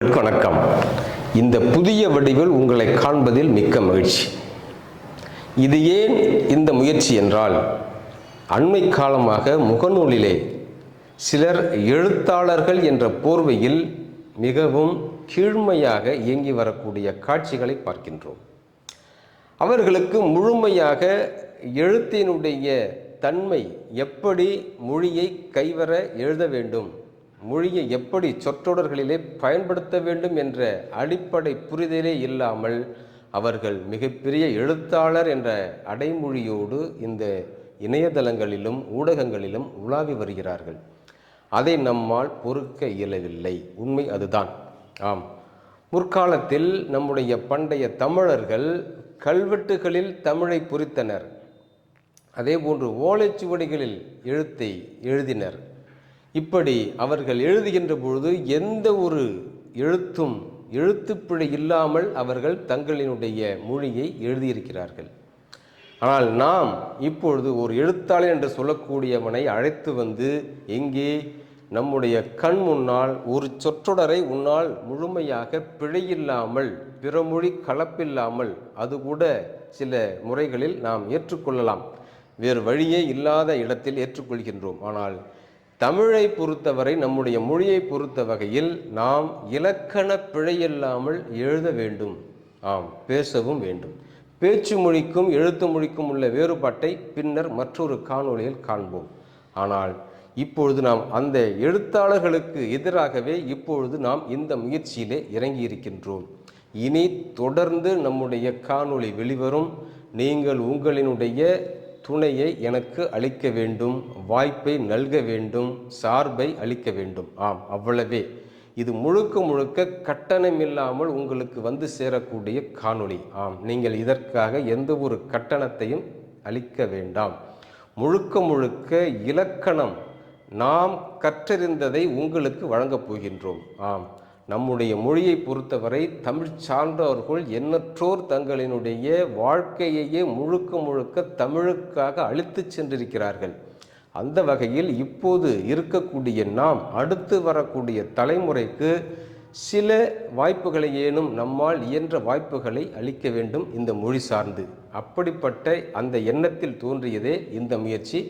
வணக்கம். இந்த புதிய வடிவில் உங்களை காண்பதில் மிக்க மகிழ்ச்சி. இது ஏன் இந்த முயற்சி என்றால், அண்மை காலமாக முகநூலிலே சிலர் எழுத்தாளர்கள் என்ற போர்வையில் மிகவும் கீழ்மையாக இயங்கி வரக்கூடிய காட்சிகளை பார்க்கின்றோம். அவர்களுக்கு முழுமையாக எழுத்தினுடைய தன்மை, எப்படி மொழியை கைவர எழுத வேண்டும், மொழியை எப்படி சொற்றொடர்களிலே பயன்படுத்த வேண்டும் என்ற அடிப்படை புரிதலே இல்லாமல் அவர்கள் மிகப்பெரிய எழுத்தாளர் என்ற அடைமொழியோடு இந்த இணையதளங்களிலும் ஊடகங்களிலும் உலாவி வருகிறார்கள். அதை நம்மால் பொறுக்க இயலவில்லை. உண்மை அதுதான். ஆம், முற்காலத்தில் நம்முடைய பண்டைய தமிழர்கள் கல்வெட்டுகளில் தமிழை பொறித்தனர். அதேபோன்று ஓலைச்சுவடிகளில் எழுத்தை எழுதினர். இப்படி அவர்கள் எழுதுகின்ற பொழுது எந்த ஒரு எழுத்துப்பிழை இல்லாமல் அவர்கள் தங்களினுடைய மொழியை எழுதியிருக்கிறார்கள். ஆனால் நாம் இப்பொழுது ஒரு எழுத்தாளர் என்று சொல்லக்கூடியவனை அழைத்து வந்து, எங்கே நம்முடைய கண் முன்னால் ஒரு சொற்றொடரை உன்னால் முழுமையாக பிழையில்லாமல், பிறமொழி கலப்பில்லாமல், அது கூட சில முறைகளில் நாம் ஏற்றுக்கொள்ளலாம், வேறு வழியே இல்லாத இடத்தில் ஏற்றுக்கொள்கின்றோம். ஆனால் தமிழை பொறுத்தவரை, நம்முடைய மொழியை பொறுத்த வகையில் நாம் இலக்கண பிழையில்லாமல் எழுத வேண்டும். ஆம், பேசவும் வேண்டும். பேச்சு மொழிக்கும் எழுத்து மொழிக்கும் உள்ள வேறுபாட்டை பின்னர் மற்றொரு காணொளியில் காண்போம். ஆனால் இப்பொழுது நாம் அந்த எழுத்தாளர்களுக்கு எதிராகவே இப்பொழுது நாம் இந்த முயற்சியிலே இறங்கி இருக்கின்றோம். இனி தொடர்ந்து நம்முடைய காணொளி வெளிவரும். நீங்கள் உங்களினுடைய துணையை எனக்கு அளிக்க வேண்டும், வாய்ப்பை நல்க வேண்டும், சார்பை அளிக்க வேண்டும். ஆம், அவ்வளவே. இது முழுக்க முழுக்க கட்டணமில்லாமல் உங்களுக்கு வந்து சேரக்கூடிய காணொளி. ஆம், நீங்கள் இதற்காக எந்த ஒரு கட்டணத்தையும் அளிக்க வேண்டாம். முழுக்க முழுக்க இலக்கணம் நாம் கற்றறிந்ததை உங்களுக்கு வழங்கப் போகின்றோம். ஆம், நம்முடைய மொழியை பொறுத்தவரை தமிழ் சார்ந்தவர்கள் எண்ணற்றோர் தங்களினுடைய வாழ்க்கையையே முழுக்க முழுக்க தமிழுக்காக அளித்து சென்றிருக்கிறார்கள். அந்த வகையில் இப்போது இருக்கக்கூடிய நாம் அடுத்து வரக்கூடிய தலைமுறைக்கு சில வாய்ப்புகளை, ஏனும் நம்மால் இயன்ற வாய்ப்புகளை அளிக்க வேண்டும் இந்த மொழி சார்ந்து. அப்படிப்பட்ட அந்த எண்ணத்தில் தோன்றியதே இந்த முயற்சி.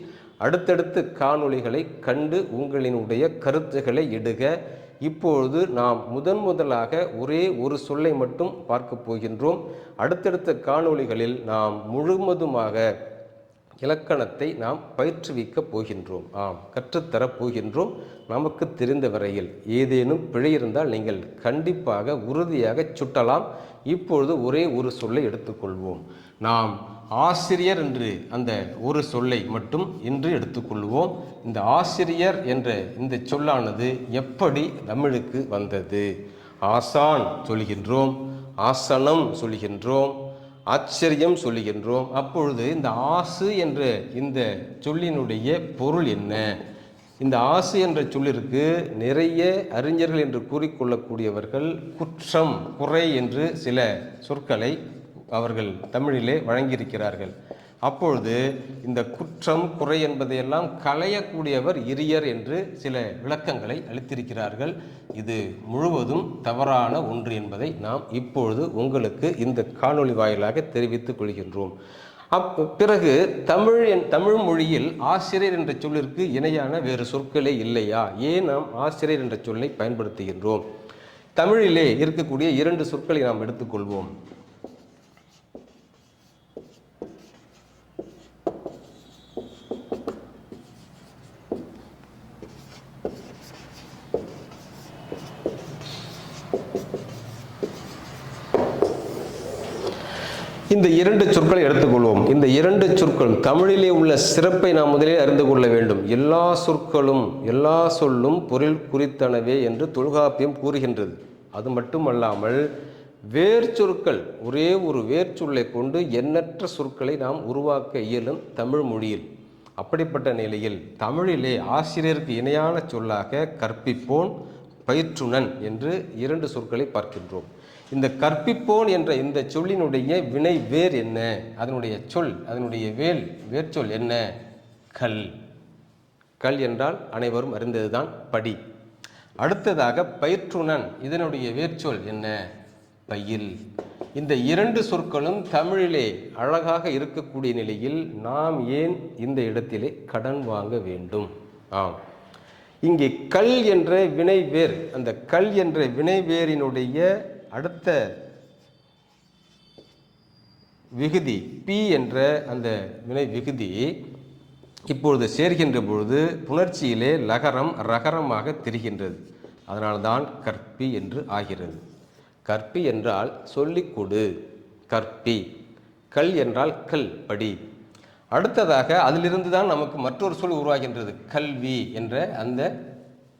அடுத்தடுத்து காணொளிகளை கண்டு உங்களினுடைய கருத்துக்களை இடுக. இப்பொழுது நாம் முதலாக ஒரே ஒரு சொல்லை மட்டும் பார்க்க போகின்றோம். அடுத்தடுத்த காணொளிகளில் நாம் முழுவதுமாக இலக்கணத்தை நாம் பயிற்றுவிக்கப் போகின்றோம். ஆம், கற்றுத்தரப் போகின்றோம். நமக்கு தெரிந்த வரையில் ஏதேனும் பிழை இருந்தால் நீங்கள் கண்டிப்பாக உறுதியாக சுட்டலாம். இப்பொழுது ஒரே ஒரு சொல்லை எடுத்துக்கொள்வோம். நாம் ஆசிரியர் என்று அந்த ஒரு சொல்லை மட்டும் இன்று எடுத்துக்கொள்வோம். இந்த ஆசிரியர் என்ற இந்த சொல்லானது எப்படி தமிழுக்கு வந்தது? ஆசான் சொல்கின்றோம், ஆசனம் சொல்கின்றோம், ஆச்சரியம் சொல்லுகின்றோம். அப்பொழுது இந்த ஆசு என்ற இந்த சொல்லினுடைய பொருள் என்ன? இந்த ஆசு என்ற சொல்லிற்கு நிறைய அறிஞர்கள் என்று கூறிக்கொள்ளக்கூடியவர்கள் குற்றம், குறை என்று சில சொற்களை அவர்கள் தமிழிலே வழங்கியிருக்கிறார்கள். அப்பொழுது இந்த குற்றம், குறை என்பதையெல்லாம் களையக்கூடியவர் இரியர் என்று சில விளக்கங்களை அளித்திருக்கிறார்கள். இது முழுவதும் தவறான ஒன்று என்பதை நாம் இப்பொழுது உங்களுக்கு இந்த காணொளி வாயிலாக தெரிவித்துக் கொள்கின்றோம். பிறகு தமிழ் மொழியில் ஆசிரியர் என்ற சொல்லிற்கு இணையான வேறு சொற்களே இல்லையா? ஏன் நாம் ஆசிரியர் என்ற சொல்லை பயன்படுத்துகின்றோம்? தமிழிலே இருக்கக்கூடிய இரண்டு சொற்களை நாம் எடுத்துக்கொள்வோம். இந்த இரண்டு சொற்களை எடுத்துக்கொள்வோம். இந்த இரண்டு சொற்களும் தமிழிலே உள்ள சிறப்பை நாம் முதலில் அறிந்து கொள்ள வேண்டும். எல்லா சொற்களும், எல்லா சொல்லும் பொருள் குறித்தனவே என்று தொல்காப்பியம் கூறுகின்றது. அது மட்டுமல்லாமல் வேர்ச்சொற்கள், ஒரே ஒரு வேர்ச்சொல்லை கொண்டு எண்ணற்ற சொற்களை நாம் உருவாக்க இயலும் தமிழ் மொழியில். அப்படிப்பட்ட நிலையில் தமிழிலே ஆசிரியருக்கு இணையான சொல்லாக கற்பிப்போன், பயிற்றுனன் என்று இரண்டு சொற்களை பார்க்கின்றோம். இந்த கற்பிப்போன் என்ற இந்த சொல்லினுடைய வினை வேர் என்ன? அதனுடைய சொல், அதனுடைய வேர்ச்சொல் என்ன? கல். கல் என்றால் அனைவரும் அறிந்ததுதான் படி. அடுத்ததாக பயிற்றுனன், இதனுடைய வேர்ச்சொல் என்ன? பயில். இந்த இரண்டு சொற்களும் தமிழிலே அழகாக இருக்கக்கூடிய நிலையில் நாம் ஏன் இந்த இடத்திலே கடன் வாங்க வேண்டும்? இங்கே கல் என்ற வினைவேர், அந்த கல் என்ற வினைவேரினுடைய அடுத்த விகுதி பி என்ற அந்த வினை விகுதி இப்பொழுது சேர்கின்ற பொழுது புணர்ச்சியிலே லகரம் ரகரமாக தெரிகின்றது. அதனால்தான் கற்பி என்று ஆகிறது. கற்பி என்றால் சொல்லிக் கொடு, கற்பி. கல் என்றால் கல், படி. அடுத்ததாக அதிலிருந்து தான் நமக்கு மற்றொரு சொல் உருவாகின்றது, கல்வி என்ற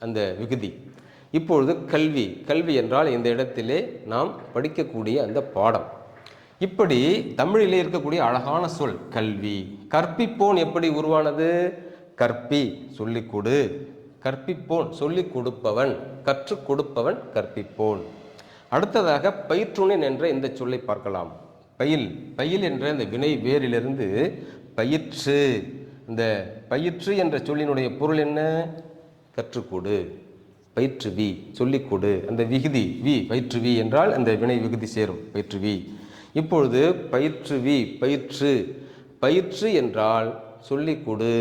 அந்த விகுதி. இப்பொழுது கல்வி, கல்வி என்றால் இந்த இடத்திலே நாம் படிக்கக்கூடிய அந்த பாடம். இப்படி தமிழிலே இருக்கக்கூடிய அழகான சொல் கல்வி. கற்பிப்போன் எப்படி உருவானது? கற்பி, சொல்லிக் கொடு. கற்பிப்போன், சொல்லிக் கொடுப்பவன், கற்றுக் கொடுப்பவன் கற்பிப்போன். அடுத்ததாக பயிற்றுனன் என்ற இந்த சொல்லை பார்க்கலாம். பயில், பயில் என்ற இந்த வினை வேரிலிருந்து பயிற்று. இந்த பயிற்று என்ற சொல்லினுடைய பொருள் என்ன? கற்றுக்கொடு, பயிற்றுவி, சொல்லிக் கொடு. அந்த விகுதி வி, பயிற்றுவி என்றால் அந்த வினை விகுதி சேரும், பயிற்றுவி. இப்பொழுது பயிற்றுவி, பயிற்று. பயிற்று என்றால் சொல்லிக் கொடு.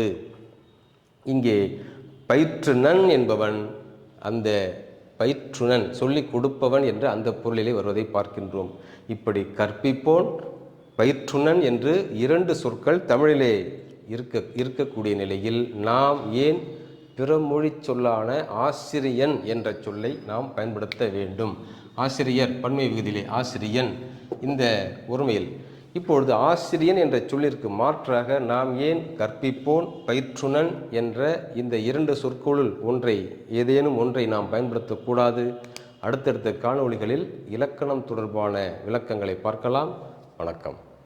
இங்கே பயிற்றுனன் என்பவன் அந்த பயிற்றுனன், சொல்லிக் கொடுப்பவன் என்ற அந்த பொருளிலே வருவதை பார்க்கின்றோம். இப்படி கற்பிப்போன், பயிற்றுனன் என்று இரண்டு சொற்கள் தமிழிலே இருக்கக்கூடிய நிலையில் நாம் ஏன் பிற மொழி சொல்லான ஆசிரியன் என்ற சொல்லை நாம் பயன்படுத்த வேண்டும்? ஆசிரியர் பன்மை விகுதியிலே ஆசிரியன் இந்த ஒருமையில். இப்பொழுது ஆசிரியன் என்ற சொல்லிற்கு மாற்றாக நாம் ஏன் கற்பிப்போன், பயிற்றுனன் என்ற இந்த இரண்டு சொற்களுள் ஏதேனும் ஒன்றை நாம் பயன்படுத்தக்கூடாது? அடுத்தடுத்த காணொளிகளில் இலக்கணம் தொடர்பான விளக்கங்களை பார்க்கலாம். வணக்கம்.